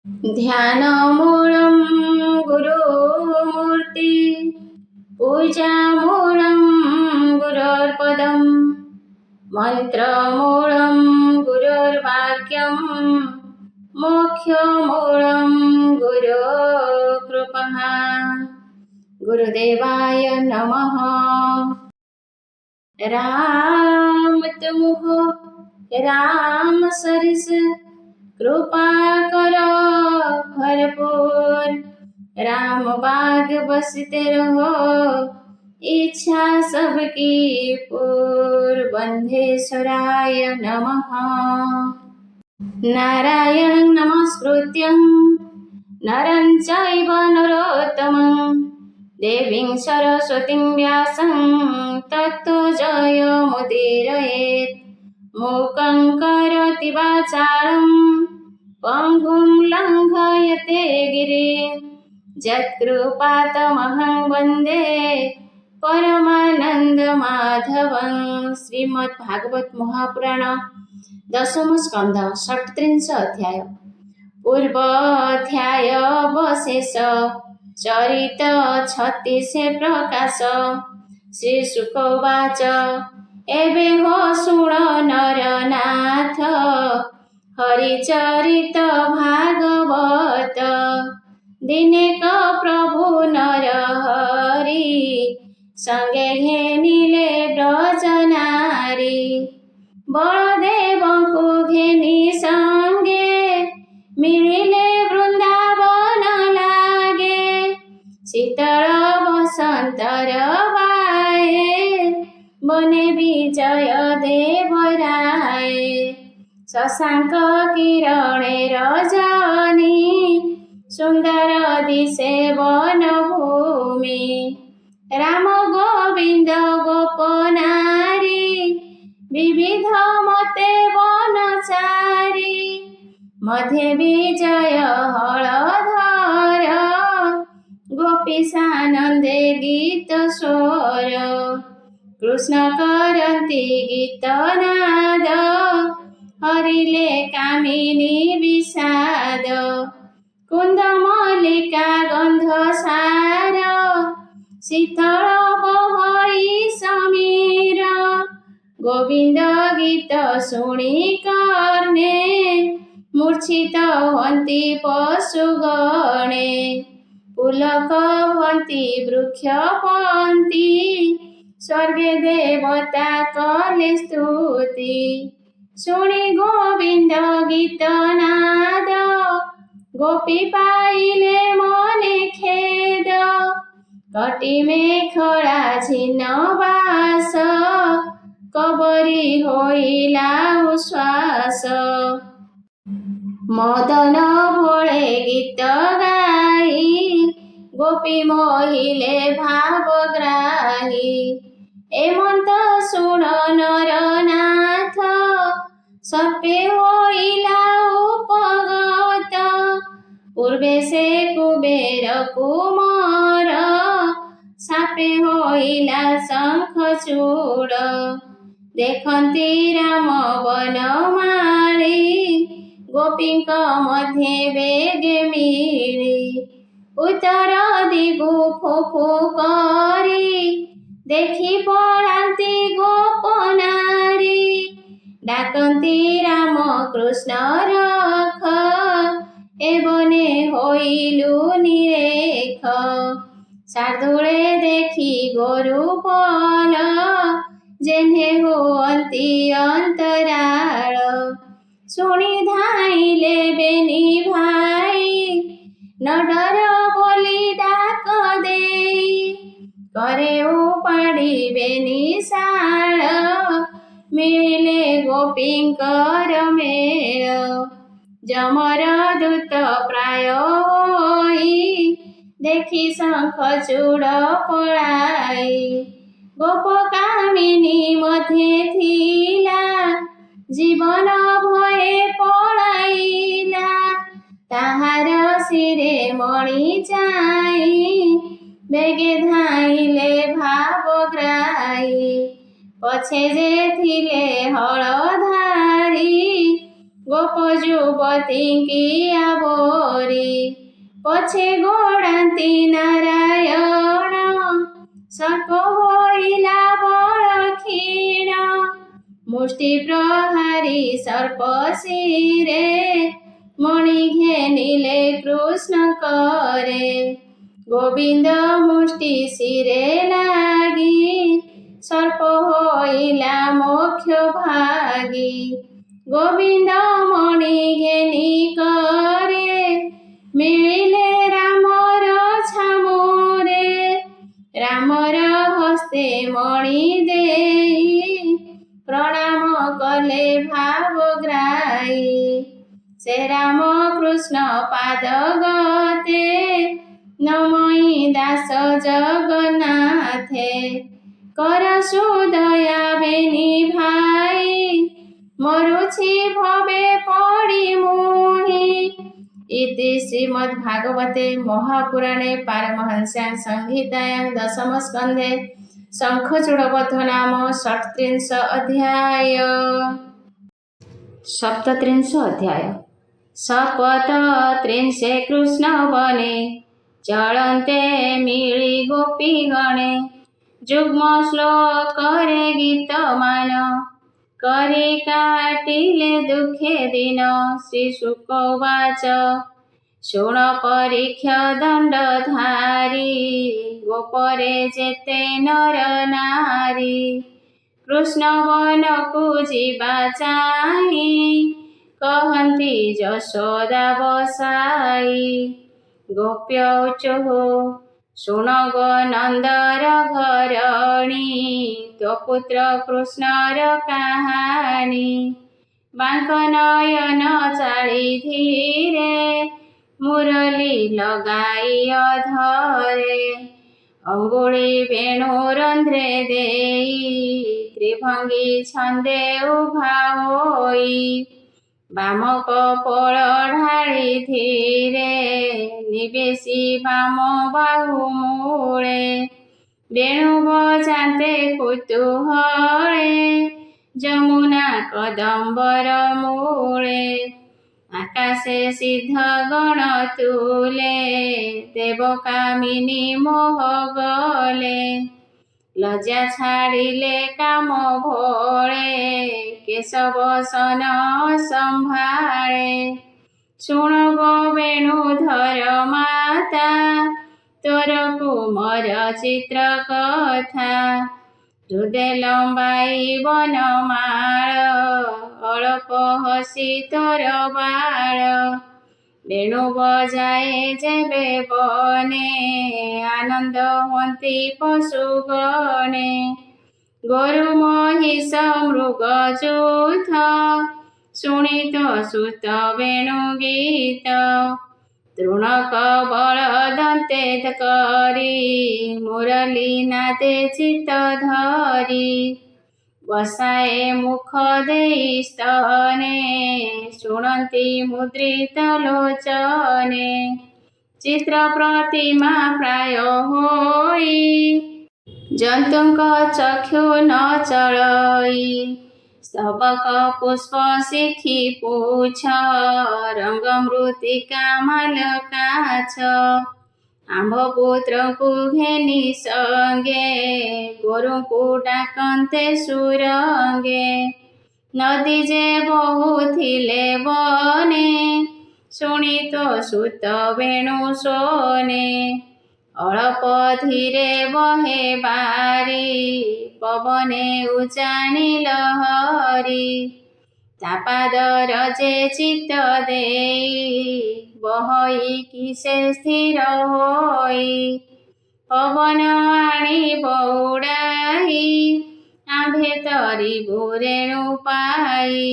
ध्यानमूलं गुरुमूर्ति पूजामूलं गुरोर्पदं मन्त्रमूलं गुरोर्वाक्यं मोक्षमूलं गुरोकृपः। गुरुदेवाय नमः। राम तुम हो राम सरिस कृपा करो भरपूर। राम बाग बसते रहो इच्छा सबकी पूर। बंधेश्वराय नमः। नारायणं नमस्कृत्यं नरं चैव नरोत्तमं देवीं सरस्वतीं व्यासं ततो जयमुदीरयेत्। मूकं करोति वाचालं पङ्गुं लङ्घयते गिरिं यत्कृपातमहं वन्दे परमानन्दमाधवं। श्रीमद्भागवत महापुराण दशम स्कंध 37 अध्याय। पूर्व अध्याय अवशेष चरित 36 प्रकाश। श्री शुक उवाच एबे हो शुण नरनाथ हरिचरित भागवत। दिनेक प्रभु नर हरि संगे घेनिले ब्रजनारी। बलदेवଙ୍କୁ घेनी संगे मिलिले वृंदावन लागे। शीतल बसंतर बाए बने विजय देवराय। शशांक किरणे रजनी सुंदर दिशे वन भूमि। राम गोविंद गोपनारी विविध मते वनचारी। मध्ये विजय हलधर गोपी सानंदे गीत स्वर। कृष्ण करती गीत नाद हरिले कामिनी विषाद। कुंद मल्लिका गंध सार शीतल बहई समीर। गोविंद गीत शुणी कर्णे मूर्छित हन्ति पशुगणे। पुलक हन्ति वृक्ष पन्ति स्वर्गे देवता कले स्तुति। शुणी गोविंद गीत नाद गोपी पाइले मने खेद। कटी मेखला छिन्न बास कबरी होइला उश्वास। मदन भोळे गीत गाई गोपी मोहिले भावग्राही। एमंत शुण नरनाथ सर्पे होइला उपगत। पूर्वे से कुबेर कुमार सापे होइला शंखचूड़। देखन्ति राम वनमाली गोपींक मध्ये बेगे मिली। उत्तर दिगु फुफु करी देखि पलांति गोपनारी। डाकन्ति राम कृष्ण रख एबने होइलु निरेख। शार्दूले देखि गोरुपल जेन्हे हुअन्ति अंतराल। शुणी धाइले बेनी भाई न डर बोली डाक देई। करे उपाड़ी बेनी शाल मिलिले गोपींकर मेल। जमर दूत प्राय होई देखि शंखचूड़ पलाई। गोप कामिनी मध्ये थिला जीवन भये पलाइला। ताहार शिरे मणि चाई बेगे धाइले भावग्राही। पछे जे थिले हलधारी गोप युवती की आबोरी। पछे गोडान्ती नारायण सर्प होइला बळ क्षीण मुष्टि प्रहारी सर्प शिरे मणि घेनिले कृष्ण करे गोविंद मुष्टि शिरे लागी सर्प होइला मोक्ष भागी गोविंद मणि घेनी करे मिलिले रामर छामुरे रामर हस्ते मणि देई प्रणाम कले भावग्राही से राम कृष्ण पाद गते नमई दास जगन्नाथे कर सुदया बेनी भाई मरुछि भवे पड़ी मुहि इति श्रीमद्भागवते महापुराणे पारमहंस्यां संहितायां दशम स्कन्धे शङ्खचूडवध नाम षट्त्रिंश अध्याय। सप्तत्रिंश अध्याय। सपत त्रिंशे कृष्ण बने चलन्ते मिली गोपी गणे जुग्म श्लोक करे गीत मान करे काटिले दुखे दिन श्रीशुकोवाच शृण परीक्ष दण्डधारी गोपरे जेते नर नारी कृष्ण वनकु जीवा चाहि कहन्ति यशोदा बसाई गोप्यौचुः शृण गो नन्दर घरणी तो पुत्र कृष्णर कहानी बांक नयन चाली धीरे मुरली लगाई अधरे अंगुली वेणु रंध्रे देई त्रिभंगी छंदे उभा होई बामक पळ ढाळी धीरे निवेशी बाम बाहु मूळे वेणु बजाते कुतूहळे जमुना कदम्बर मूळे आकाशे सिद्ध गण तुले देवकामिनी मोह गले लज्जा छाड़िले काम भोळे केशव सन संभाळे शुण गो वेणुधर माता तोर कुमर चित्र कथा हृदय लंबाई वनमाळ अल्प हसी तोर बाळ वेणु बजाए जेबे बने आनंद हुअन्ति पशुगणे गोरु महिष मृग जूथ शुणित सुत वेणु गीत तृणक बल दन्ते करी मुरली नादे चित्त धरी बसाए मुख देई स्तने शुणन्ति मुद्रित लोचने चित्र प्रतिमा प्राय होई जन्तुक चक्षु न चलई स्तबक पुष्प शिखी पूछ रंग मृत्तिका माल काछ आम्भपुत्रଙ୍କୁ घेनी संगे गोरुଙ୍କୁ डाकन्ते सुरंगे नदी जे बहुथिले बने शुणित सुत वेणु सोने अल्प धीरे बहे बारी पवने उजानी लहरी तापादर जे चित्त देई बहई किसे स्थिर होई पवन आणी बौड़ाई आंभे तरी बुरेणु पाई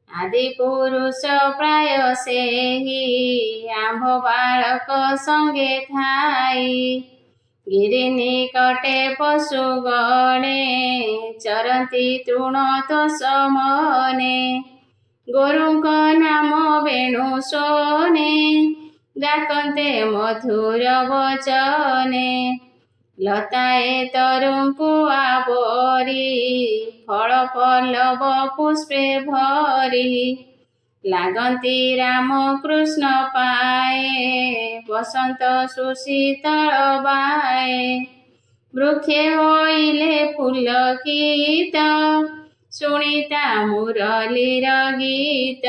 आदि पुरुष प्राय सेही आंभ बालक संगे थाई गिरि निकटे पशु गणे चरन्ति तृण तो समने गोरुଙ୍କ नाम वेणु सोने डाकन्ते मधुर वचने लताए तरुଙ୍କୁ आवरी फल पल्लव पुष्पे भरी ଲାଗନ୍ତି ରାମ କୃଷ୍ଣ ପାଏ, ବସନ୍ତ ସୁଶୀତଳ ବାଏ। ବୃକ୍ଷେ ହୋଇଲେ ପୁଲକିତ, ଶୁଣିତା ମୁରଲୀର ଗୀତ।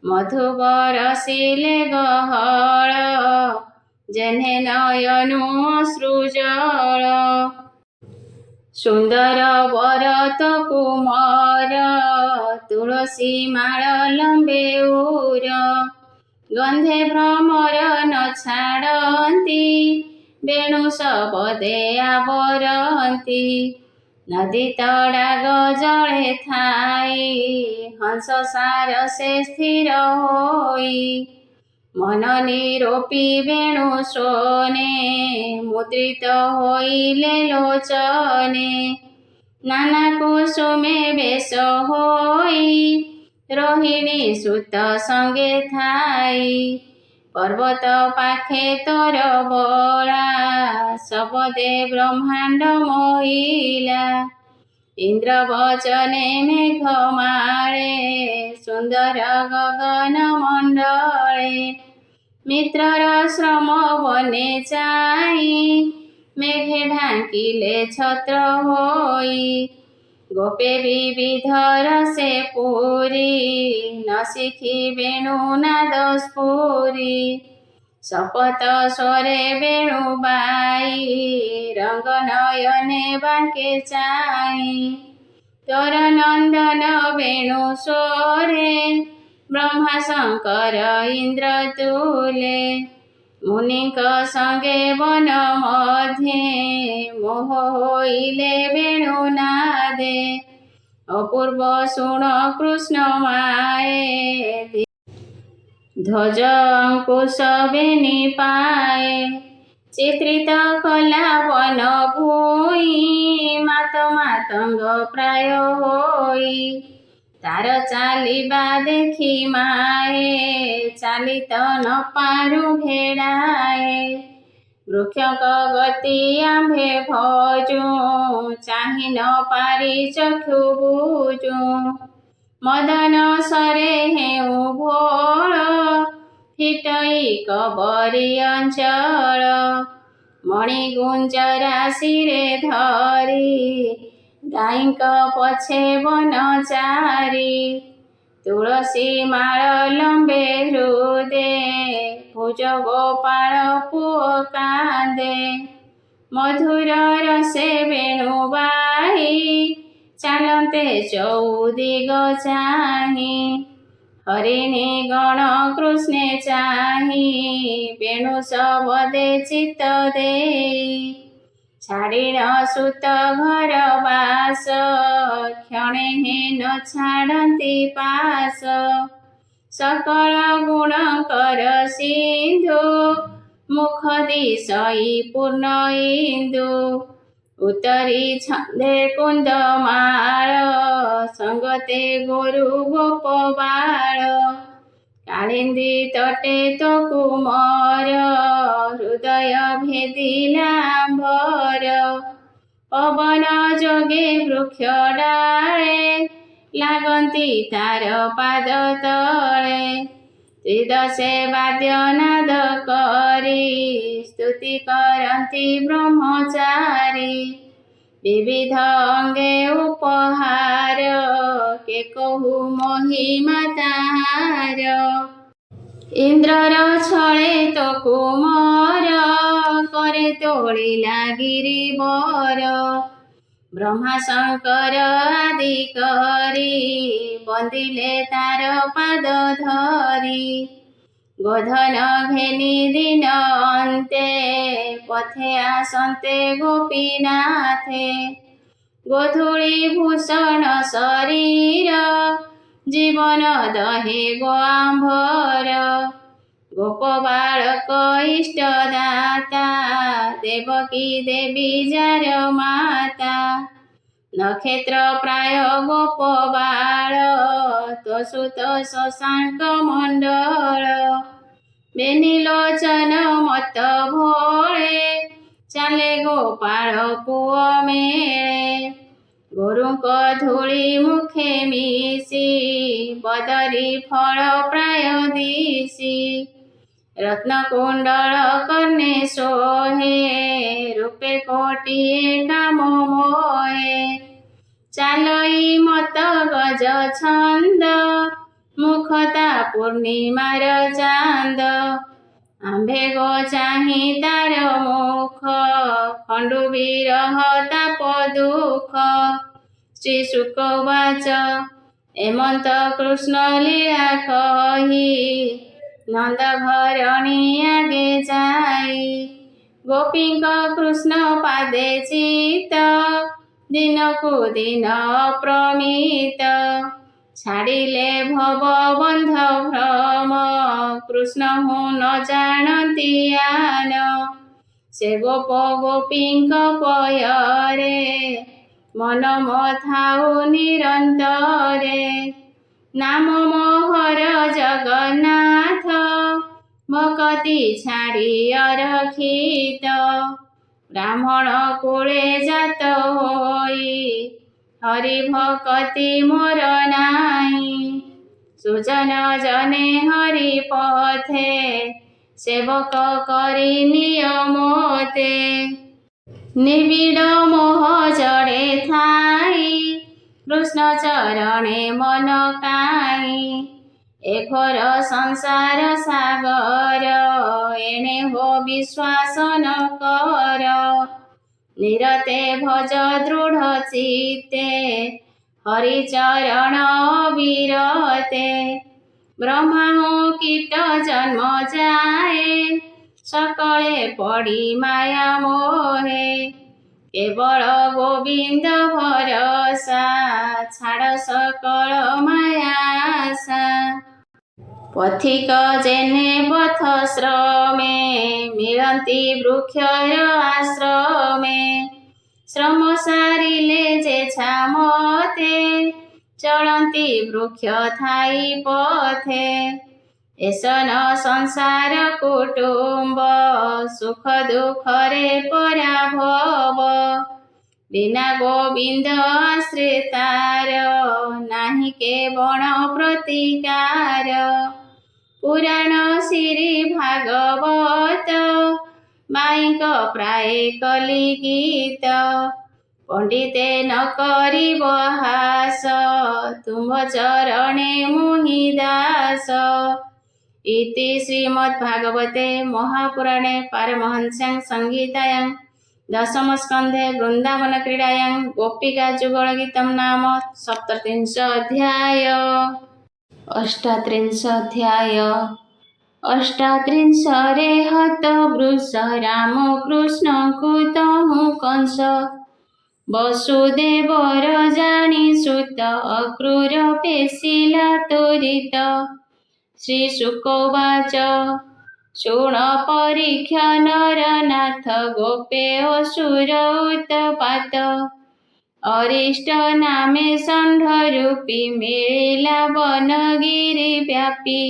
ମଧୁ ବରଷିଲେ ଗହଳ, ଯେହ୍ନେ ନୟନୁ ଅଶ୍ରୁଜଳ। ସୁନ୍ଦର ବରତ କୁମର, ତୁଳସୀ ମାଳ ଲମ୍ବେ ଉର। ଗନ୍ଧେ ଭ୍ରମର ନ ଛାଡ଼ନ୍ତି, ବେଣୁ ଶବଦେ ଆବରନ୍ତି। ନଦୀ ତଡ଼ାଗ ଜଳେ ଥାଇ, ହଂସ ସାରସେ ସ୍ଥିର ହୋଇ। ମନ ନିରୋପି ବେଣୁ ଶୋନେ, ମୁଦ୍ରିତ ହୋଇଲେ ଲୋଚନେ। ନାନା କୁସୁମେ ବେଶ ହୋଇ, ରୋହିଣୀ ସୁତ ସଙ୍ଗେ ଥାଇ। ପର୍ବତ ପାଖେ ତୋର ବଳା, ଶବଦେ ବ୍ରହ୍ମାଣ୍ଡ ମୋହିଲା। ଇନ୍ଦ୍ର ବଚନେ ମେଘ ମାଳେ, ସୁନ୍ଦର ଗଗନ ମଣ୍ଡଳେ। ମିତ୍ରର ଶ୍ରମ ବନେ ଚାହିଁ, ମେଘେ ଢାଙ୍କିଲେ ଛତ୍ର ହୋଇ। ଗୋପେ ବିବିଧ ରସେ ପୂରି, ନ ଶିଖି ବେଣୁ ନାଦ ସ୍ଫୁରି। ଶପଥ ସ୍ୱରେ ବେଣୁ ବାଇ, ରଙ୍ଗ ନୟନେ ବାଙ୍କେ ଚାହିଁ। ତୋର ନନ୍ଦନ ବେଣୁ ସ୍ୱରେ, ବ୍ରହ୍ମା ଶଙ୍କର ଇନ୍ଦ୍ର ତୁଲେ। ମୁନିଙ୍କ ସଙ୍ଗେ ବନ ମଧ୍ୟେ, ମୋହ ହୋଇଲେ ବେଣୁ ନାଦେ। ଅପୂର୍ବ ଶୁଣ କୃଷ୍ଣ ମାଏ, ଧ୍ୱଜ ଅଙ୍କୁଶ ବେନି ପାଏ। ଚିତ୍ରିତ କଲା ବନ ଭୂଇଁ, ମାତ ମାତଙ୍ଗ ପ୍ରାୟ ହୋଇ। ତାର ଚାଲିବା ଦେଖି ମାଏ, ଚାଲିତ ନ ପାରୁ ଘେଡ଼ାଏ। ବୃକ୍ଷଙ୍କ ଗତି ଆମ୍ଭେ ଭଜୁ, ଚାହିଁ ନ ପାରି ଚକ୍ଷୁ ବୁଜୁ। ମଦନ ସରେ ହେଉ ଭୋଳ, ଫିଟଇ କବରୀ ଅଞ୍ଚଳ। ମଣି ଗୁଞ୍ଜରା ଶିରେ ଧରି, ଗାଈଙ୍କ ପଛେ ବନଚାରି। ତୁଳସୀ ମାଳ ଲମ୍ବେ ହୃଦେ, ଭୁଜ ଗୋପାଳ ପୁଅ କାନ୍ଦେ। ମଧୁର ରସେ ବେଣୁ ବାହି, ଚାଲନ୍ତେ ଚଉଦିଗ ଚାହିଁ। ହରିଣୀ ଗଣ କୃଷ୍ଣେ ଚାହିଁ, ବେଣୁ ଶବଦେ ଚିତ୍ତ ଦେଇ। ଛାଡ଼ିନ ସୁତ ଘର ବାସ, କ୍ଷଣେ ହେନ ଛାଡ଼ନ୍ତି ପାଶ। ସକଳ ଗୁଣଙ୍କର ସିନ୍ଧୁ, ମୁଖ ଦିଶଇ ପୂର୍ଣ୍ଣ ଇନ୍ଦୁ। ଉତ୍ତରୀ ଛନ୍ଦେ କୁନ୍ଦମାଳ, ସଙ୍ଗତେ ଗୋରୁ ଗୋପବାଳ। କାଳିନ୍ଦୀ ତଟେ ତୋ କୁମର, ହୃଦୟ ଭେଦିଲା ଆମ୍ଭର। ପବନ ଯୋଗେ ବୃକ୍ଷ ଡାଳେ, ଲାଗନ୍ତି ତାର ପାଦ ତଳେ। ତ୍ରିଦଶେ ବାଦ୍ୟ ନାଦ କରି, ସ୍ତୁତି କରନ୍ତି ବ୍ରହ୍ମଚାରୀ। ବିବିଧ ଅଙ୍ଗେ ଉପହାର, କେ କହୁ ମହିମା ତାହାର। ଇନ୍ଦ୍ରର ଛଳେ ତୋ କୁମର, କରେ ତୋଳିଲା ଗିରିବର। ବ୍ରହ୍ମା ଶଙ୍କର ଆଦି କରି, ବନ୍ଦିଲେ ତାର ପାଦ ଧରି। ଗୋଧନ ଘେନି ଦିନ ଅନ୍ତେ, ପଥେ ଆସନ୍ତେ ଗୋପୀନାଥେ। ଗୋଧୂଳି ଭୂଷଣ ଶରୀର, ଜୀବନ ଦହେ ଗୋ ଆମ୍ଭର। ଗୋପ ବାଳକ ଇଷ୍ଟ ଦାତା, ଦେବକୀ ଦେବୀ ଯାର ମାତା। ନକ୍ଷତ୍ର ପ୍ରାୟ ଗୋପ ବାଳ, ତୋ ସୁତ ଶଶାଙ୍କ ମଣ୍ଡଳ। ବେନି ଲୋଚନ ମତ ଭୋଳେ, ଚାଲେ ଗୋପାଳ ପୁଅ ମେଳେ। ଗୁରୁଙ୍କ ଧୂଳି ମୁଖେ ମିଶି ବଦରି ଫଳ ପ୍ରାୟ ଦିଶି ରତ୍ନକୁଣ୍ଡଳ କର୍ଣ୍ଣେ ଶୋହେ ରୂପେ କୋଟିଏ କାମ ମୋହେ ଚାଲଇ ମତ ଗଜ ଛନ୍ଦ ମୁଖତା ପୂର୍ଣ୍ଣିମାର ଚାନ୍ଦ ଆମ୍ଭେ ଗୋ ଚାହିଁ ତାର ମୁଖ ଖଣ୍ଡୁ ବିରହ ତାପ ଦୁଃଖ ଶ୍ରୀ ଶୁକ ବାଚ ଏମନ୍ତ କୃଷ୍ଣ ଲୀଳା କହି ନନ୍ଦ ଘରଣୀ ଆଗେ ଯାଇ ଗୋପୀଙ୍କ କୃଷ୍ଣ ପାଦେ ଚିତ ଦିନକୁ ଦିନ ପ୍ରମିତ ଛାଡ଼ିଲେ ଭବ ବନ୍ଧ ଭ୍ରମ କୃଷ୍ଣ ମୁଁ ନ ଜାଣନ୍ତି ଆନ ସେ ଗୋପ ଗୋପୀଙ୍କ ପୟରେ ମନ ମଥାଉ ନିରନ୍ତରେ ନାମ ମୋହର ଜଗନ୍ନାଥ ଭକତି ଛାଡ଼ି ଅରକ୍ଷିତ ବ୍ରାହ୍ମଣ କୁଳେ ଜାତ ହୋଇ ହରି ଭକତି ମୋର ନାହିଁ ସୁଜନ ଜନେ ହରି ପଥେ ସେବକ କରି ନିୟ ମୋତେ ନିବିଡ଼ ମୋହ ଜଡ଼େ ଥାଇ କୃଷ୍ଣ ଚରଣେ ମନ କାଇଁ ଏ ଘୋର ସଂସାର ସାଗର ଏଣେ ହୋ ବିଶ୍ୱାସ ନ କର ନିରତେ ଭଜ ଦୃଢ଼ ଚିତ୍ତେ ହରି ଚରଣ ବିରତେ ବ୍ରହ୍ମା କୀଟ ଜନ୍ମ ଯାଏ ସକଳେ ପଡ଼ି ମାୟା ମୋହେ କେବଳ ଗୋବିନ୍ଦ ଭରସା ଛାଡ଼ ସକଳ ମାୟା ଆଶା ପଥିକ ଯେନେ ପଥ ଶ୍ରମେ ମିଳନ୍ତି ବୃକ୍ଷର ଆଶ୍ରମେ ଶ୍ରମ ସାରିଲେ ଯେ ଛାମତେ ଚଳନ୍ତି ବୃକ୍ଷ ଥାଇ ପଥେ ଏସନ ସଂସାର କୁଟୁମ୍ବ ସୁଖ ଦୁଃଖରେ ପରାଭବ ବିନା ଗୋବିନ୍ଦ ଆଶ୍ରିତାର ନାହିଁ କେବଳ ପ୍ରତିକାର ପୁରାଣ ଶ୍ରୀ ଭାଗବତ ମାଇଙ୍କ ପ୍ରାୟ କଲି ଗୀତ ପଣ୍ଡିତେ ନ କରିବ ହାସ ତୁମ୍ଭ ଚରଣେ ମୁହିଁ ଦାସ ଇତି ଶ୍ରୀମଦ୍ଭାଗବତେ ମହାପୁରାଣେ ପାରମହଂସ୍ୟାଂ ସଂହିତାୟାଂ ଦଶମ ସ୍କନ୍ଧେ ବୃନ୍ଦାବନ କ୍ରୀଡ଼ାୟାଂ ଗୋପିକା ଯୁଗଳ ଗୀତମ୍ ନାମ ସପ୍ତତ୍ରିଂଶ ଅଧ୍ୟାୟ ଅଷ୍ଟାତ୍ରିଂଶ ଅଧ୍ୟାୟ ଅଷ୍ଟାତ୍ରିଂଶରେ ହତ ବୃଷ ରାମ କୃଷ୍ଣଙ୍କୁ ତହୁଁ କଂସ ବସୁଦେବର ଜାଣି ସୁତ ଅକ୍ରୂର ପେଶିଲା ତୁରିତ ଶ୍ରୀ ଶୁକ ବାଚ ଶୁଣ ପରୀକ୍ଷା ନରନାଥ ଗୋପେ ଅସୁର ଉତ୍ପାତ ଅରିଷ୍ଟ ନାମେ ଷଣ୍ଢ ରୂପୀ ମିଳିଲା ବନଗିରି ବ୍ୟାପୀ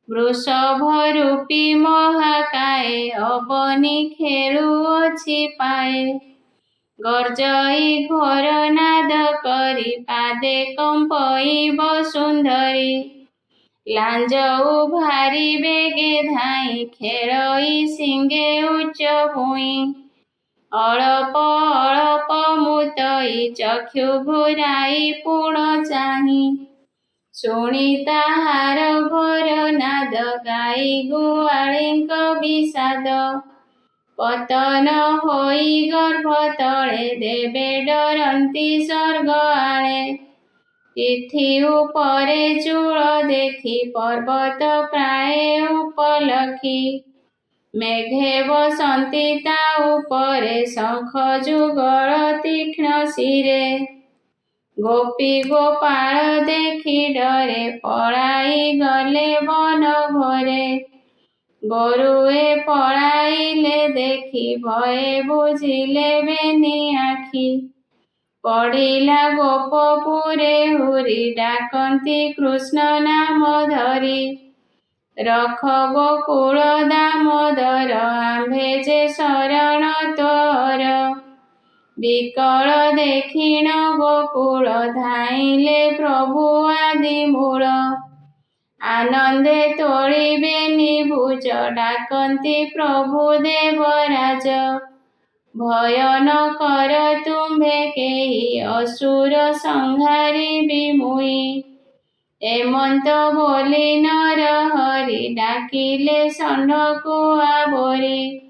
ବୃଷଭ ରୂପୀ ମହାକାଏ ଅବନି ଖେଳୁଅଛି ପାଏ ଗର୍ଜଇ ଘୋର ନାଦ କରି ପାଦେ କମ୍ପଇବ ସୁନ୍ଦରୀ ଲାଞ୍ଜ ଉଭାରି ବେଗେ ଧାଇଁ ଖେଳଇ ସିଙ୍ଗେ ଉଚ୍ଚ ଭୂଇଁ ଅଳପ ଅଳପ ମୁତଇ ଚକ୍ଷୁ ଘୁରାଇ ପୁଣ ଚାହିଁ ଶୁଣି ତାହାର ଘୋର ନାଦ ଗାଇ ଗୁଆଳିଙ୍କ ବିଷାଦ ପତନ ହୋଇ ଗର୍ଭ ତଳେ ଦେବେ ଡରନ୍ତି ସ୍ୱର୍ଗ ଆଳେ ତିଥି ଉପରେ ଚୂଳ ଦେଖି ପର୍ବତ ପ୍ରାୟ ଉପଲକ୍ଷୀ ମେଘେ ବସନ୍ତି ତା ଉପରେ ଶଙ୍ଖ ଯୁଗଳ ତୀକ୍ଷ୍ଣ ଶିରେ ଗୋପୀ ଗୋପାଳ ଦେଖି ଡରେ ପଳାଇ ଗଲେ ବନ ଘୋରେ ଗୋରୁଏ ପଳାଇଲେ ଦେଖି ଭୟେ ବୁଝିଲେ ବେନି ଆଖି ପଡ଼ିଲା ଗୋପପୁରେ ହୁରି ଡାକନ୍ତି କୃଷ୍ଣ ନାମ ଧରି ରଖ ଗୋକୁଳ ଦାମୋଦର ଆମ୍ଭେ ଯେ ଶରଣ ତୋର ବିକଳ ଦେଖିଣ ଗୋକୁଳ ଧାଇଁଲେ ପ୍ରଭୁ ଆଦି ମୂଳ। ଆନନ୍ଦେ ତୋଳିବେ ନିଭୁଜ ଡାକନ୍ତି ପ୍ରଭୁ ଦେବରାଜ। ଭୟ ନ କର ତୁମ୍ଭେ କେହି ଅସୁର ସଂହାରିବି ମୁଇଁ। ଏମନ୍ତ ବୋଲି ନର ହରି ଡାକିଲେ ଷଣ୍ଢକୁ ଆବୋରି।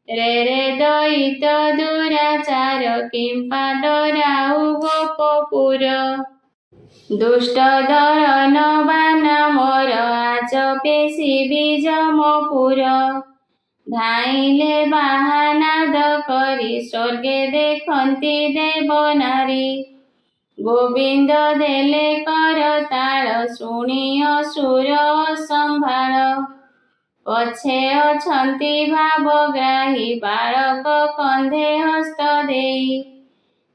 ରେ ରେ ଦଇତ ଦୁରାଚାର କିମ୍ପା ଡରାଉ ଗୋପପୁର। ଦୁଷ୍ଟ ଦରନ ବାନା ମୋର ଆଜ ପେଶିବି ଯମପୁର। ଧାଇଁଲେ ବାହାନାଦ କରି ସ୍ୱର୍ଗେ ଦେଖନ୍ତି ଦେବନାରୀ। ଗୋବିନ୍ଦ ଦେଲେ କରତାଳ ଶୁଣି ଅସୁର ଅସମ୍ଭାଳ। ପଛେ ଅଛନ୍ତି ଭାବଗ୍ରାହୀ ବାଳକ କନ୍ଧେ ହସ୍ତ ଦେଇ।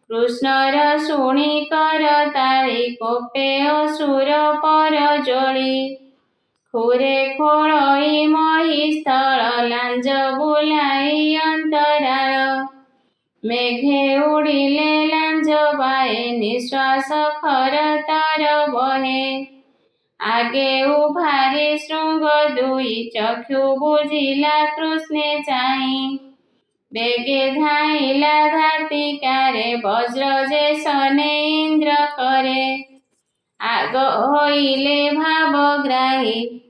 କୃଷ୍ଣର ଶୁଣି କରତାଳି କୋପେ ଅସୁର ପର ଜଳି। ଖୁରେ ଖୋଳଇ ମହିସ୍ଥଳ ଲାଞ୍ଜ ବୁଲାଇ ଅନ୍ତରାଳ। ମେଘେ ଉଡ଼ିଲେ ଲାଞ୍ଜ ବାଏ ନିଶ୍ୱାସ ଖରତର ବହେ। ଆଗେ ଉଭାରି ଶୃଙ୍ଗ ଦୁଇ ଚକ୍ଷୁ ବୁଜିଲା କୃଷ୍ଣେ ଚାହିଁ। ବେଗେ ଧାଇଁଲା ଧାତିକାରେ ବଜ୍ର ଯେ ସନେ ଇନ୍ଦ୍ର କରେ। ଆଗ ହୋଇଲେ ଭାବଗ୍ରାହୀ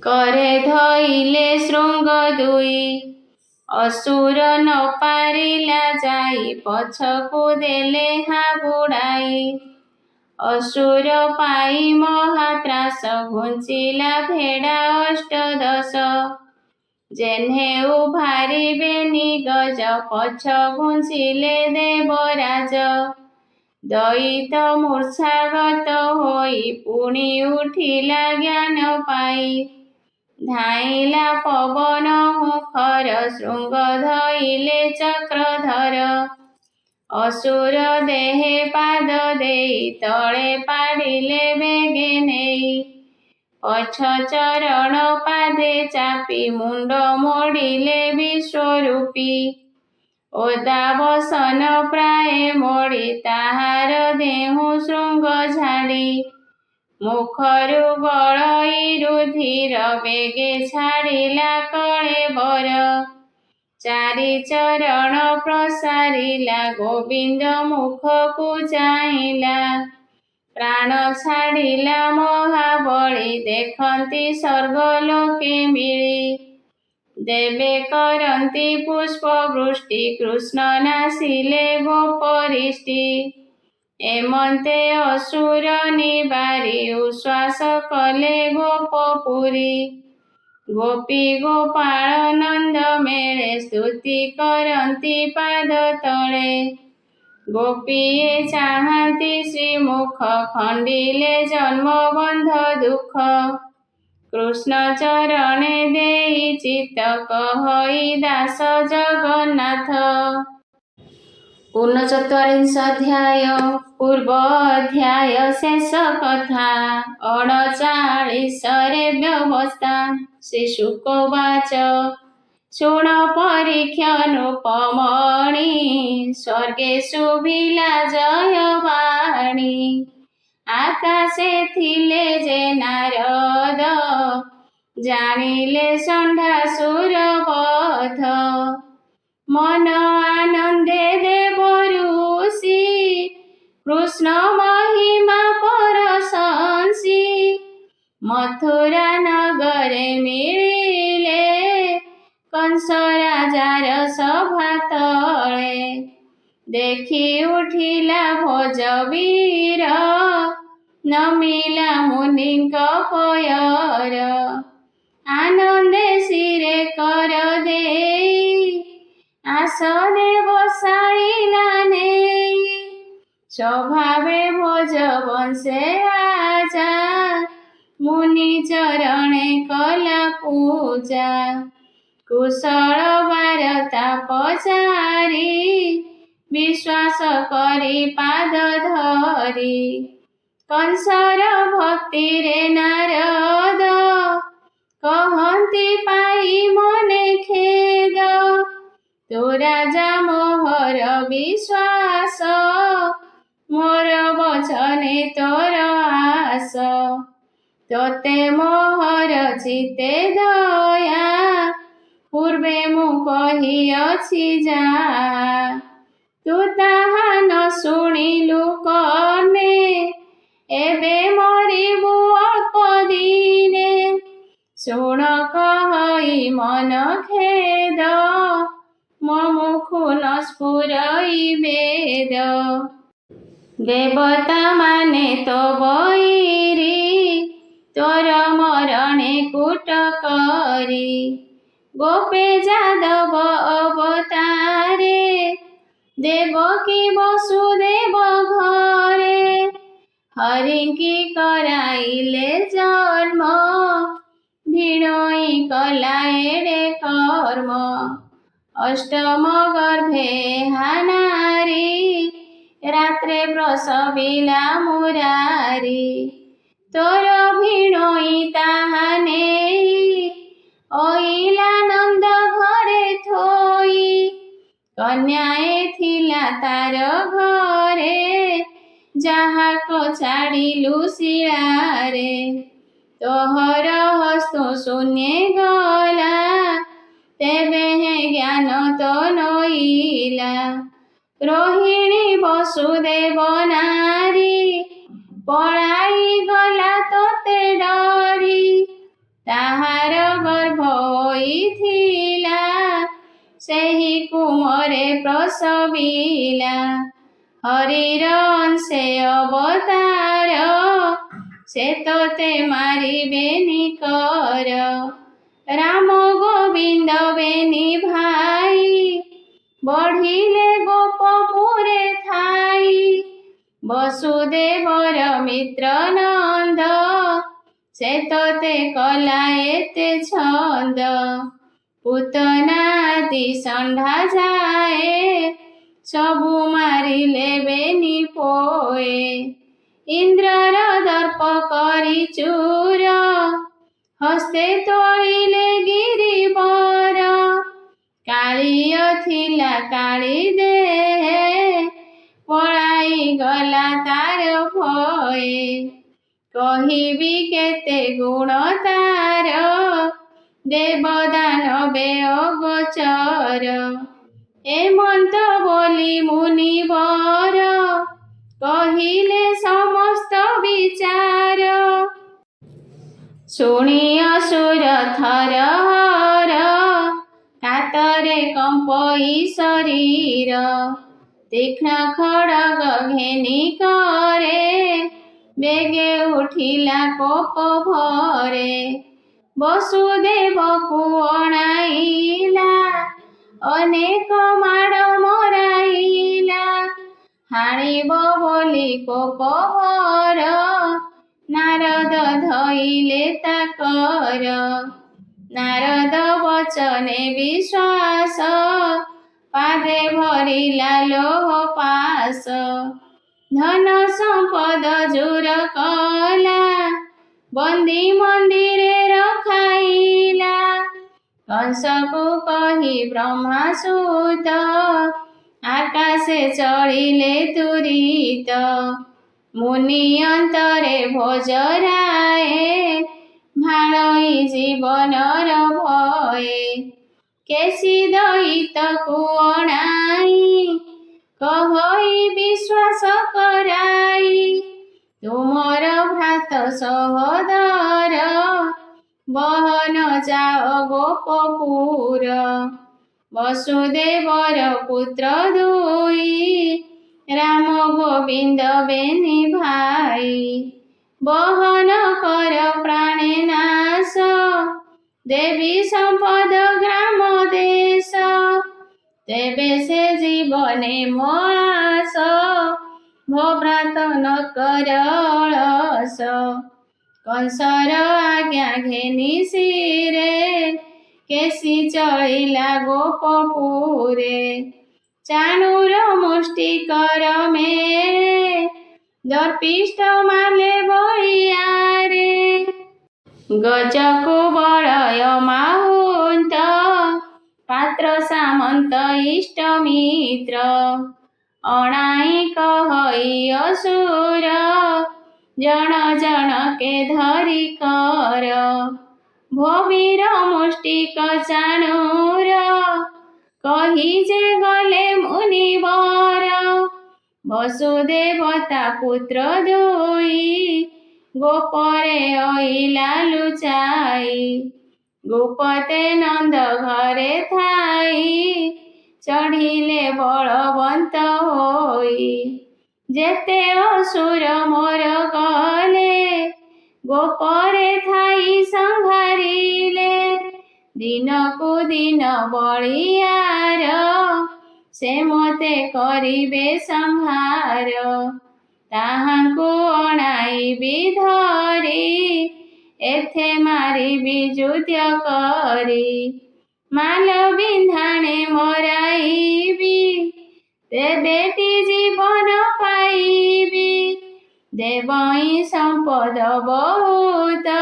करे ଧଇଲେ ଶୃଙ୍ଗ ଦୁଇ। ଅସୁର ନ ପାରିଲା ଯାଇ ପଛକୁ ଦେଲେ ହାବୁଡ଼ାଇ। ଅସୁର ପାଇ ମହାତ୍ରାସ ଘୁଞ୍ଚିଲା ଭେଡ଼ା ଅଷ୍ଟଦଶ। ଯେହ୍ନେ ଉଭାରିବେ ନିଗଜ ପଛ ଘୁଞ୍ଚିଲେ ଦେବରାଜ। ଦଇତ ମୂର୍ଚ୍ଛାଗତ ହୋଇ ପୁଣି ଉଠିଲା ଜ୍ଞାନ ପାଇ। ଧାଇଁଲା ପବନ ମୁଖର ଶୃଙ୍ଗ ଧଇଲେ ଚକ୍ରଧର। ଅସୁର ଦେହେ ପାଦ ଦେଇ ତଳେ ପାଡ଼ିଲେ ବେଗେ ନେଇ। ପଛ ଚରଣ ପାଦେ ଚାପି ମୁଣ୍ଡ ମୋଡ଼ିଲେ ବିଶ୍ୱରୂପୀ। ଓଦା ବସନ ପ୍ରାୟ ମୋଡ଼ି ତାହାର ଦେହୁ ଶୃଙ୍ଗ ଝାଡ଼ି। ମୁଖରୁ ଗଳଇ ରୁଧିର ବେଗେ ଛାଡ଼ିଲା କଳେବର। ଚାରି ଚରଣ ପ୍ରସାରିଲା ଗୋବିନ୍ଦ ମୁଖକୁ ଚାହିଁଲା। ପ୍ରାଣ ଛାଡ଼ିଲା ମହାବଳୀ ଦେଖନ୍ତି ସ୍ୱର୍ଗଲୋକେ ମିଳି। ଦେବେ କରନ୍ତି ପୁଷ୍ପବୃଷ୍ଟି କୃଷ୍ଣ ନାସିଲେ ଗୋପରିଷ୍ଟି। ଏମନ୍ତେ ଅସୁର ନିବାରି ଉଶ୍ୱାସ କଲେ ଗୋପପୁରୀ। ଗୋପୀ ଗୋପାଳ ନନ୍ଦ ମେଳେ ସ୍ତୁତି କରନ୍ତି ପାଦ ତଳେ। ଗୋପୀଏ ଚାହାନ୍ତି ଶ୍ରୀମୁଖ ଖଣ୍ଡିଲେ ଜନ୍ମବନ୍ଧ ଦୁଃଖ। କୃଷ୍ଣ ଚରଣେ ଦେଇ ଚିତ୍ତ କହଇ ଦାସ ଜଗନ୍ନାଥ। 39 ପୂର୍ବ ଅଧ୍ୟାୟ ଶେଷ କଥା। 39ରେ ବ୍ୟବସ୍ଥା। ଶ୍ରୀଶୁକ ଉବାଚ ଶୁଣ ପରୀକ୍ଷନୁପମଣି। ସ୍ୱର୍ଗେ ଶୁଭିଲା ଜୟବାଣୀ। ଆକାଶେ ଥିଲେ ଯେ ନାରଦ ଜାଣିଲେ ଷଣ୍ଢାସୁର ବଧ। ମନ ଆନନ୍ଦେ ଦେବ ଋଷି କୃଷ୍ଣ ମହିମା ପରଶଂସି। ମଥୁରା ନଗରେ ମିଳିଲେ କଂସ ରାଜାର ସଭା ତଳେ। ଦେଖି ଉଠିଲା ଭୋଜ ବୀର ନମିଲା ମୁନିଙ୍କ ପୟର। ଆନନ୍ଦେ ଶିରେ କର ଦେଇ ଆସନେ ବସାଇଲା ନେଇ। ସ୍ୱଭାବେ ଭୋଜ ବଂଶେ ରାଜା ମୁନି ଚରଣେ କଲା ପୂଜା। କୁଶଳ ବାରତା ପଚାରି ବିଶ୍ୱାସ କରି ପାଦ ଧରି। କଂସର ଭକ୍ତିରେ ନାରଦ କହନ୍ତି ପାଇ ମନେ ଖେଦ। ତୁ ରାଜା ମୋହ पर विश्वास मोर बचने तोर आस तोते मोहर चिते दया पूर्वे मु कहिअछि जा तू ताहा न शुणिलु कने एबे मरिबु अल्प दिने शुण कहि मन खेद मो मुखु न स्फुरई वेद देवता माने तो बैरी तोर मरणे कूट करी गोपे जादव अवतारे देवकी वसुदेव घरे हरिकी कराइले जन्म भिणोई कला एडे कर्म अष्टम गर्भे हानारी रात्रे प्रसविला मुरारी तोर भिणोई ताहा नेई ओइला नंद घरे थोई कन्याए थिला तार घरे जाहाको छाडिलु शिଳାରେ तोहर हस्तो शून्य गला तेबे हे ज्ञान तो नइला रोहिणी वसुदेव नारी पळाई गला तोते डरी ताहार गर्भ होइथिला सेही कुमरे प्रसविला हरिर अंशे अवतार से तोते मारिबे निकर राम गोविंद बेनी भाई बढ़िले गोपपुरे थाई वसुदेवर मित्र नंद से तोते कला एते छंद पूतनाति षंढा जाए सबु मारिले बेनी पोए इंद्रर दर्प करी चूर हस्ते तोलिले गिरिवर कालिय थिला काली देहे पळाई गला तार भये कहिबी केते गुण तार देवदानवे अगोचर हेमंत बोली मुनिवर कहिले समस्त विचार शुणी असुर थरहर कातरे कंपई शरीर तीक्ष्ण खड्ग घेनी करे बेगे उठिला कोप भरे वसुदेवकु अणाइला अनेक माड मराइला हाणिब बोली कोपवर नारद धइले ताकर नारद वचने विश्वास पादे भरिला लोह पास धन संपद जुर कला बंदी मंदिरे रखाइला कंसकु कहि ब्रह्मासुत आकाशे चढ़िले तुरीत मुनि अंतरे भोजराए भाणई जीवनर भये केसी दैतकु अणाई कहई विश्वास कराई तुमर भ्रात सहोदर बहन जाओ गोपपुर वसुदेवर पुत्र दुई राम गोविंद बेनी भाई बहन कर प्राणे नाश देवी संपद ग्राम देश तेबे से जीवने मोआस भोभ्रात न कर अलस कंसर आज्ञा घेनी सिरे केसी चलिला गोपपुरे चाणूर मुष्टिकर मेरे दर्पिष्ट माले बळियारे गजको बळय माहुंत पात्र साम ଅନନ୍ତ ଇଷ୍ଟ ମିତ୍ର। ଅଣାଇ କହଇ ଅସୁର ଜଣ ଜଣକେ ଧରି କର। ଭବିର ମୁଷ୍ଟିକ ଚାଣୁର କହି ଯେ ଗଲେ ମୁନିବର। ବସୁଦେବତା ପୁତ୍ର ଦୁଇ ଗୋପରେ ଅଇଲା ଲୁଚାଇ। ଗୋପତେ ନନ୍ଦ ଘରେ ଥାଇ ଚଢ଼ିଲେ ବଳବନ୍ତ ହୋଇ। ଯେତେ ଅସୁର ମୋର ଗଲେ ଗୋପରେ ଥାଇ ସଂଘାରିଲେ। ଦିନକୁ ଦିନ ବଳିୟାର ସେ ମୋତେ କରିବେ ସଂହାର। ତାହାଙ୍କୁ ଅଣାଇବି ଧରି ଏଥେ ମାରିବି ଯୁଦ୍ଧ କରି। ମାଲ ବିନ୍ଧାଣେ ମରାଇବି ତେବେଟି ଜୀବନ ପାଇବି। ଦେବଇଁ ସମ୍ପଦ ବହୁତ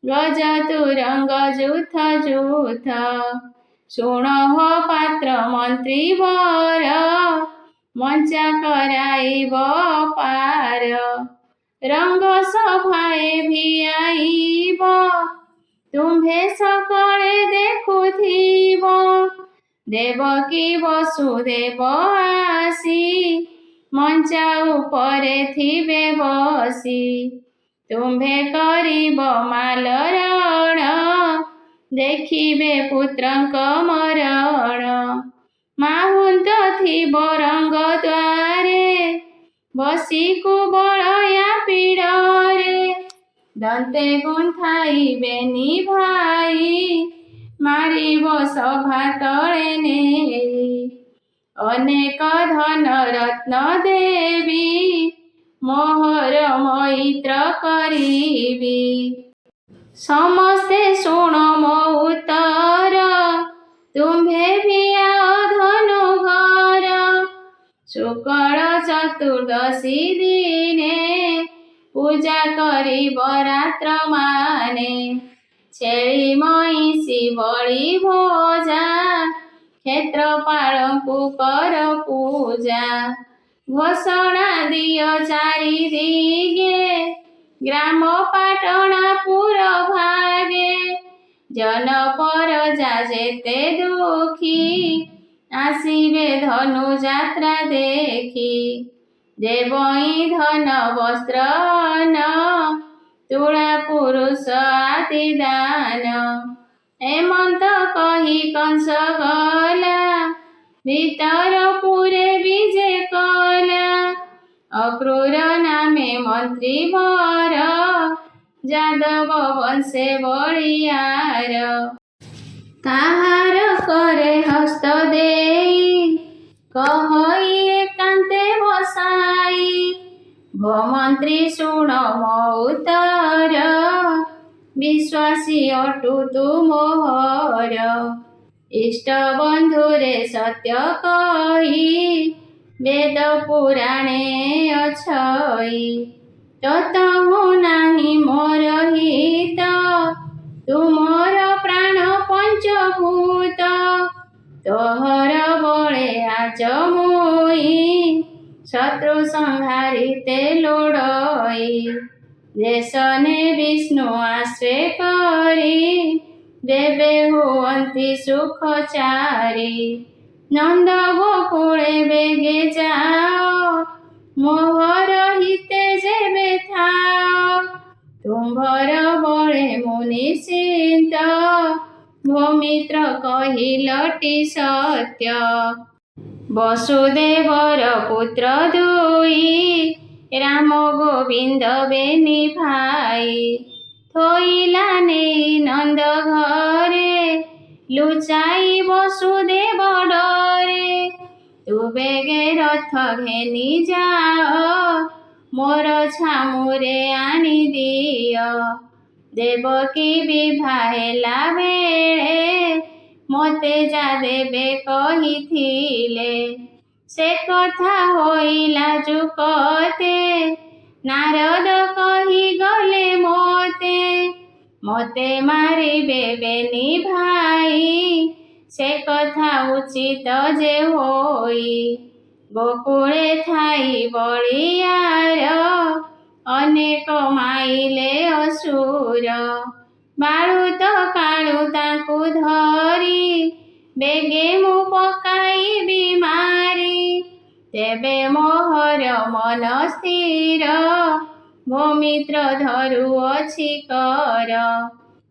ଗଜ ତୁରଙ୍ଗ ଯୁଥ ଯୁଥ। ଶୁଣ ହୋ ପାତ୍ର ମନ୍ତ୍ରୀ ବର ମଞ୍ଚା କରାଇବ ପାର। ରଙ୍ଗ ସଭାଏ ଭିଆଇବ ତୁମ୍ଭେ ସକଳେ ଦେଖୁଥିବ। ଦେବକୀ ବସୁଦେବ ଆସି ମଞ୍ଚା ଉପରେ ଥିବେ ବସି। ତୁମ୍ଭେ କରିବ ମାଲରଣ ଦେଖିବେ ପୁତ୍ରଙ୍କ ମରଣ। ମାହୁନ୍ତ ଥିବ ରଙ୍ଗ ଦ୍ୱାରେ ବସିକୁ ବଳୟା ପୀଡ଼ରେ। ଦନ୍ତେ ଗୁନ୍ଥାଇବେନି ଭାଇ ମାରିବ ସଭା ତଳେ ନେଇ। ଅନେକ ଧନ ରତ୍ନ ଦେବି ମୋହର ମୈତ୍ର କରିବି। ସମସ୍ତେ ଶୁଣ ମୋ ଉତ୍ତର ତୁମ୍ଭେ ଭିଆଅ ଧନୁ ଘର। ଶୁକ୍ଳ ଚତୁର୍ଦ୍ଦଶୀ ଦିନେ ପୂଜା କରିବ ରାତ୍ର ମାନେ। ଛେଳି ମଇଁଷି ବଳି ଭୋଜା କ୍ଷେତ୍ରପାଳଙ୍କୁ କର ପୂଜା। ଘୋଷଣା ଦିଅ ଚାରି ଦିଗେ ଗ୍ରାମ ପାଟଣା ପୁର ଭାଗେ। ଜନ ପରଜା ଯେତେ ଦୁଃଖୀ ଆସିବେ ଧନୁ ଯାତ୍ରା ଦେଖି। ଦେବଇଁ ଧନ ବସ୍ତ୍ର ଅନ୍ନ ତୁଳା ପୁରୁଷ ଆଦି ଦାନ। ଏମନ୍ତ କହି କଂସ ଗଲା ଭିତରପୁରେ ବିଜେ କଲା। ଅକ୍ରୂର ନାମେ ମନ୍ତ୍ରୀ ବର ଯାଦବ ବଂଶେ ବଳିୟାର। ତାହାର କରେ ହସ୍ତ ଦେଇ କହଇ ଏକାନ୍ତେ ବସାଇ। ଭୋ ମନ୍ତ୍ରୀ ଶୁଣ ମୋ ଉତ୍ତର ବିଶ୍ୱାସୀ ଅଟୁ ତୁ ମୋହର। ଇଷ୍ଟ ବନ୍ଧୁରେ ସତ୍ୟ କହି ବେଦ ପୁରାଣେ ଅଛଇ। ତତହୁ ନାହିଁ ମୋର ହିତ ତୁମର ପ୍ରାଣ ପଞ୍ଚଭୂତ। ତୋହର ବଳେ ଆଜ ମୁଇଁ ଶତ୍ରୁ ସଂହାରିତେ ଲୋଡ଼ଇ। ଦେଶନେ ବିଷ୍ଣୁ ଆଶ୍ରେ କରି ଦେବେ ହୁଅନ୍ତି ସୁଖ ଚାରି। ନନ୍ଦ ଗୋକୁଳେ ବେଗେ ଯାଅ ମୋହର ହିତେ ଯେବେ ଥାଅ। ତୁମ୍ଭର ବଳେ ମୁଁ ନିଶ୍ଚିନ୍ତ ଭୂମିତ୍ର କହିଲଟି ସତ୍ୟ। ବସୁଦେବର ପୁତ୍ର ଦୁଇ ରାମ ଗୋବିନ୍ଦ ବେନି ଭାଇ। ଥୋଇଲା ନେଇ ନନ୍ଦ ଘରେ ଲୁଚାଇ ବସୁଦେବ ଡରେ। ତୁ ବେଗେ ରଥ ଘେନି ଯାଅ ମୋର ଛାମୁରେ ଆଣି ଦିଅ। ଦେବକୀ ବିଭା ହେଲା ବେଳେ ମୋତେ ଯା ଦେବେ କହିଥିଲେ। ସେ କଥା ହୋଇଲା ଯୁକତେ ନାରଦ କହିଗଲେ ମୋତେ। ମୋତେ ମାରିବେ ବେନି ଭାଇ ସେ କଥା ଉଚିତ ଯେ ହୋଇ। ଗୋକୁଳେ ଥାଇ ବଳିୟାର ଅନେକ ମାଇଲେ ଅସୁର। ବାଳୁତ କାଳୁ ତାଙ୍କୁ ଧରି ବେଗେ ମୁଁ ପକାଇବି ମାରି। ତେବେ ମୋହର ମନ ସ୍ଥିର ଭୂମିତ୍ର ଧରୁଅଛି କର।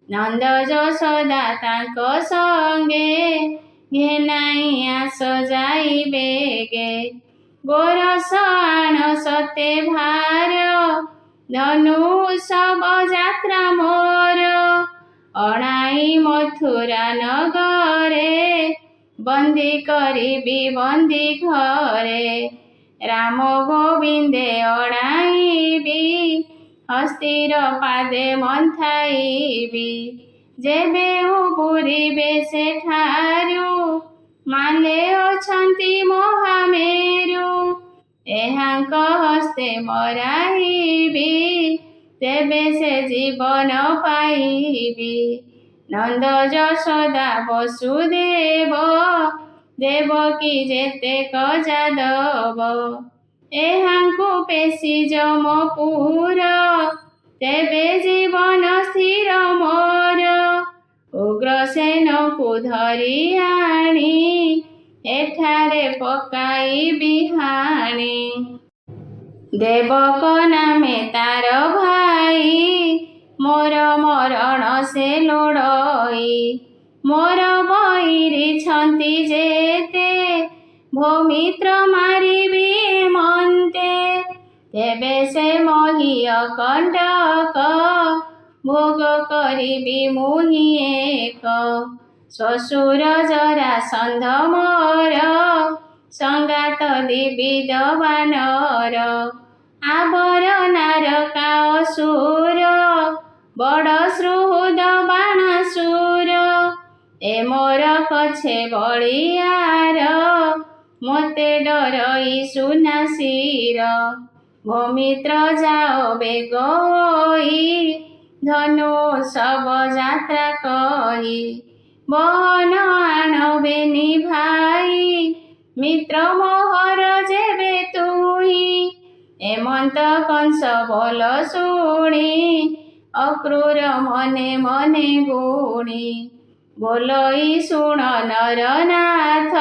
ନନ୍ଦ ଯଶୋଦା ତାଙ୍କ ସଙ୍ଗେ ଘେନାଇ ଆସ ଯାଇ ବେଗେ। ଗୋରସ ଆଣ ସତେ ଭାର ଧନୁ ଶବ ଯାତ୍ରା ମୋର। ଅଣାଇ ମଥୁରା ନଗରେ ବନ୍ଦୀ କରିବି ବନ୍ଦୀ ଘରେ। ରାମ ଗୋବିନ୍ଦେ ଅଣାଇବି ହସ୍ତିର ପାଦେ ମନ୍ଥାଇବି। ଯେବେ ଉବୁରିବେ ସେଠାରୁ ମାଲେ ଅଛନ୍ତି ମହାମେରୁ। ଏହାଙ୍କ ହସ୍ତେ ମରାଇବି ତେବେ ସେ ଜୀବନ ପାଇବି। ନନ୍ଦ ଯଶୋଦା ବସୁଦେବ ଦେବକୀ ଯେତେକ ଯାଦବ ଏହାଙ୍କୁ ପେଶି ଯମପୁର ତେବେ ଜୀବନ ସ୍ଥିର ମୋର। ଉଗ୍ରସେନଙ୍କୁ ଧରି ଆଣି ଏଠାରେ ପକାଇବି ହାଣି। ଦେବକ ନାମେ ତାର ଭାଇ ମୋର ମରଣ ସେ ଲୋଡ଼ଇ। ମୋର ବଇରିଛନ୍ତି ଯେତେ ଭୂମିତ୍ର ମାରିବି ମନ୍ତେ। ତେବେ ସେ ମହୀୟ କଣ୍ଟକ ଭୋଗ କରିବି ମୁହିଁ ଏକ। ଶ୍ୱଶୁର ଜରାସନ୍ଧ ମୋର ସଙ୍ଗାତ ଦିବିଦ ବାନର। ଆବରନାର କାଅସୁର ବଡ଼ ସୁହୃଦ ବାଣାସୁର। ଏ ମୋର କଛେ ବଳିୟାର ମୋତେ ଡରଇ ସୁନା ଶିର। ଭୂମିତ୍ର ଯାଅ ବେଗ ହୋଇ ଧନୁ ଶବ ଯାତ୍ରା କହି। ବହନ ଆଣ ବେନି ଭାଇ ମିତ୍ର ମୋହର ଯେବେ ତୁହି। ଏମନ୍ତ କଂସ ବୋଲ ଶୁଣି ଅକ୍ରୂର ମନେ ମନେ ଗୁଣି। ବୋଲଇ ଶୁଣ ନରନାଥ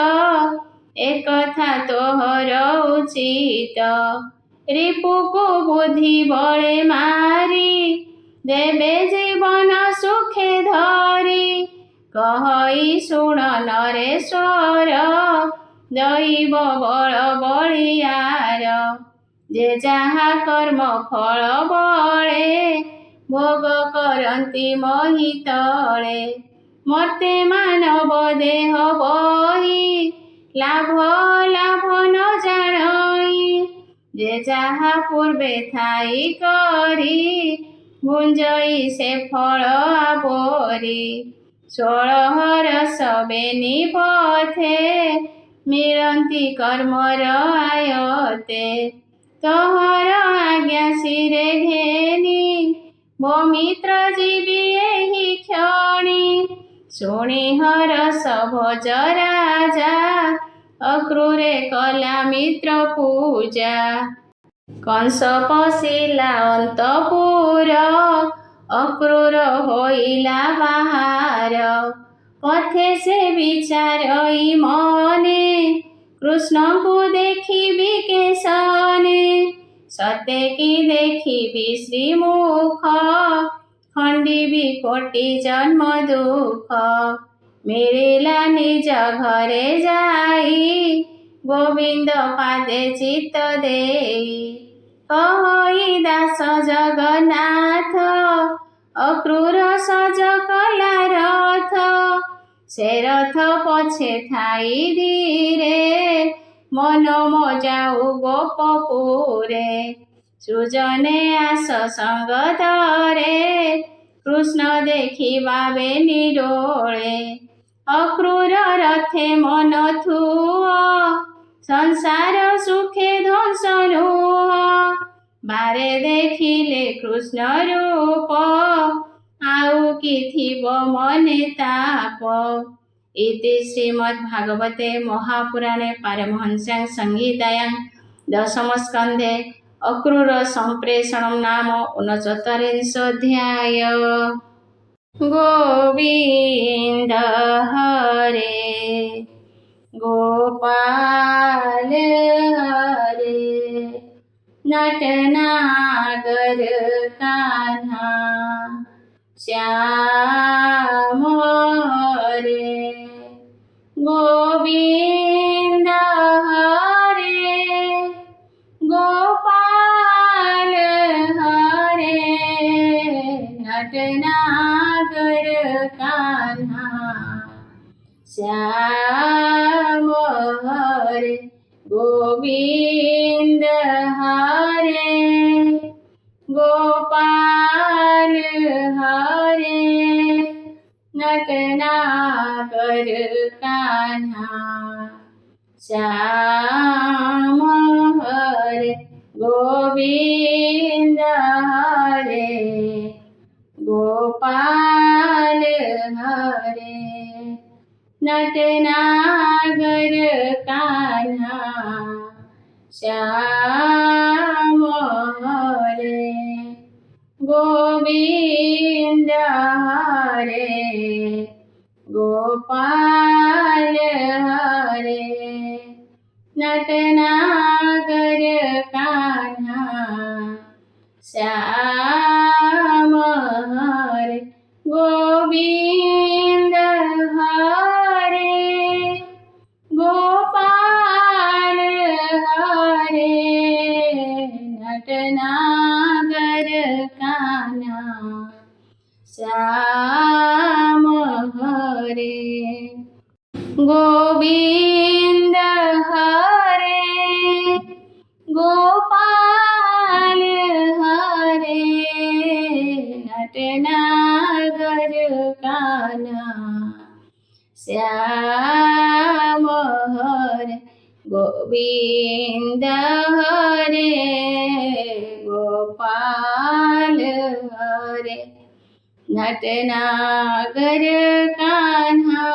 ଏକଥା ତୋହର ଉଚିତ। ରିପୁକୁ ବୁଦ୍ଧି ବଳେ ମାରି ଦେବେ ଜୀବନ ସୁଖେ ଧରି। କହଇ ଶୁଣ ନରେଶ୍ୱର ଦଇବ ବଳ ବଳିୟାର। ଯେ ଯାହା କର୍ମ ଫଳ ବଳେ ଭୋଗ କରନ୍ତି ମହି ତଳେ। ମର୍ତ୍ତେ ମାନବ ଦେହ ବହି ଲାଭ ଲାଭ ନ ଜାଣଇ। ଯେ ଯାହା ପୂର୍ବେ ଥାଇ କରି ଭୁଞ୍ଜଇ ସେ ଫଳ ଆପରି। 16 ରସ ବେନି ପଥେ ମିଳନ୍ତି କର୍ମର ଆୟତେ। ତୋହର ଆଜ୍ଞା ଶିରେ ଘେନି ଭୂମିତ୍ର ଯିବି ଏହି କ୍ଷଣି। ଶୁଣି ହରଷ ଭୋଜ ରାଜା ଅକ୍ରୂରେ କଲା ମିତ୍ର ପୂଜା। କଂସ ପଶିଲା ଅନ୍ତପୁର ଅକ୍ରୂର ହୋଇଲା ବାହାର। ପଥେ ସେ ବିଚାରଇ ମନେ କୃଷ୍ଣଙ୍କୁ ଦେଖିବି କେଶନେ। ସତେ କି ଦେଖିବି ଶ୍ରୀମୁଖ ଖଣ୍ଡିବି କୋଟି ଜନ୍ମ ଦୁଃଖ। ମିଳିଲା ନିଜ ଘରେ ଯାଇ ଗୋବିନ୍ଦ ପାଦେ ଚିତ୍ତ ଦେଇ। କହଇ ଦାସ ଜଗନ୍ନାଥ ଅକ୍ରୂର ସଜ କଲା ରଥ। ସେ ରଥ ପଛେ ଥାଇ ଧୀରେ ମନ ମଜାଉ ଗୋପପୁରେ। ସୁଜନେ ଆସ ସଙ୍ଗତରେ କୃଷ୍ଣ ଦେଖିବା ବେନି ଡୋଳେ। ଅକ୍ରୂର ରଥେ ମନ ଥୁଅ ସଂସାର ସୁଖେ ଧ୍ୱଂସ ନୁହ। ବାରେ ଦେଖିଲେ କୃଷ୍ଣ ରୂପ ଆଉ କି ଥିବ ମନେ ତାପ। इति श्रीमद्भागवते महापुराणे पारमहंस्यां संहितायां दशमस्कन्धे अक्रूरसम्प्रेषणं नाम 39 गोविन्द हरे गोपाल हरे नटनागर कान्हा श्याम हरे गोविन्द हरे गोपाल हरे नटनागर कान्हा श्याम हरे गोविन्द हरे गोपाल हरे नटनागर कान्हा श्याम हरे गोविन्द हरे गोपाल हरे नटनागर कान्हा श्याम हरे गोविन्द हरे गोपाल हरे नटनागर कान्हा श्याम हरे गोविन्द हरे गोपाल हरे नटनागर कान्हा श्याम हरे गोविन्द हरे गोपाल हरे नटनागर कान्हा श्याम हरे गोविन्द हरे गोपाल हरे नटनागर कान्हा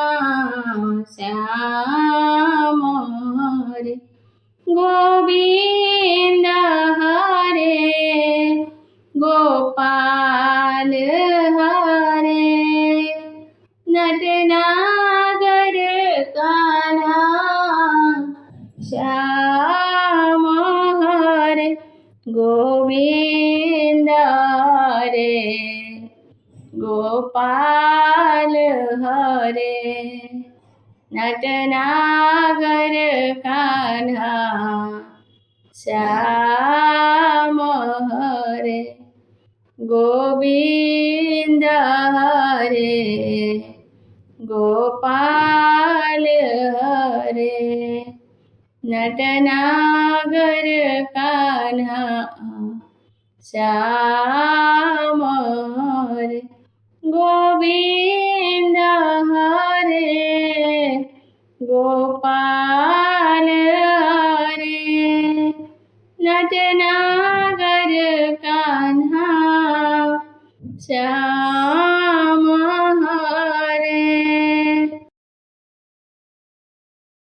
श्याम हरे गोविन्द हरे गोपाल हरे नटनागर कान्हा श्याम हरे गोविन्द हरे गोपाल हरे नटनागर कान्हा श्याम हरे गोविन्द हरे गोपाल हरे नटनागर कान्हा श्याम हरे गोविन्द हरे गोपाल हरे नटनागर कान्हा श्याम